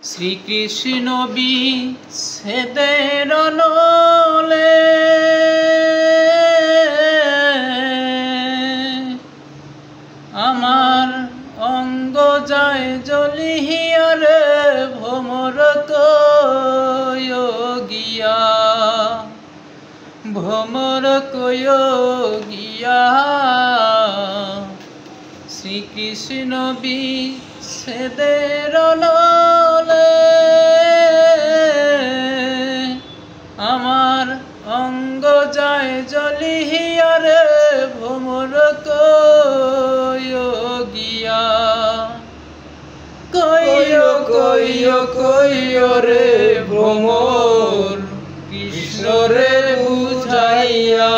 শ্রীকৃষ্ণ বিচ্ছেদের নলে আমার অঙ্গ যায় জ্বলিয়া রে ভ্রমর কয়োগিয়া ভ্রমর কয়োগিয়া শ্রীকৃষ্ণ বিচ্ছেদের নলে আমার অঙ্গ যায় জ্বলিয়া রে ভ্রমর কয়োগিয়া কইও কইও কইও রে ভ্রমর কৃষ্ণ রে বুঝাইয়া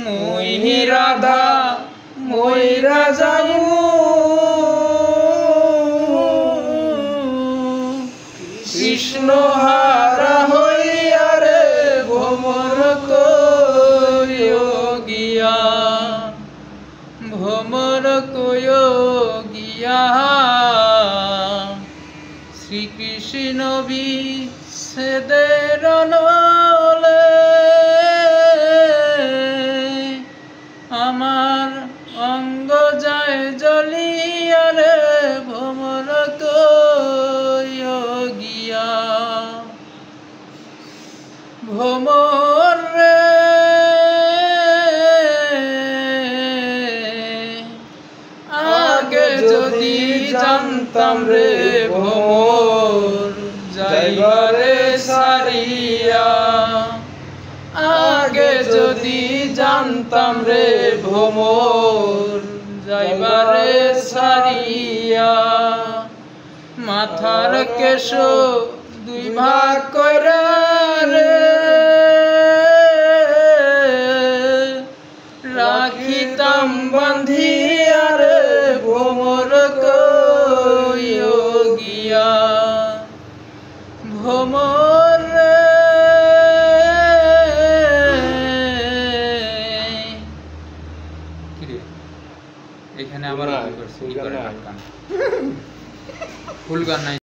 মই রাধা মইরা যাবো কৃষ্ণ হারা হইয়া রে ভ্রমর কয়োগিয়া ভ্রমর কয়োগিয়া শ্রীকৃষ্ণ বিচ্ছেদের নলে আমার অঙ্গ যায় জ্বলিয়া রে ভ্রমর কয়োগিয়া ভ্রমর রে আগে যদি জানতাম রে ভ্রমর যাইবারে সারিয়া আগে যদি জানতাম রে ভ্রমর যাইবারে সারিয়া মাথার কেশ দুই ভাগ কইরা রে রাখিতাম বান্ধিয়া রে ভ্রমর কয়োগিয়া ভ্রমর এখানে আবার ফুল গান নাই।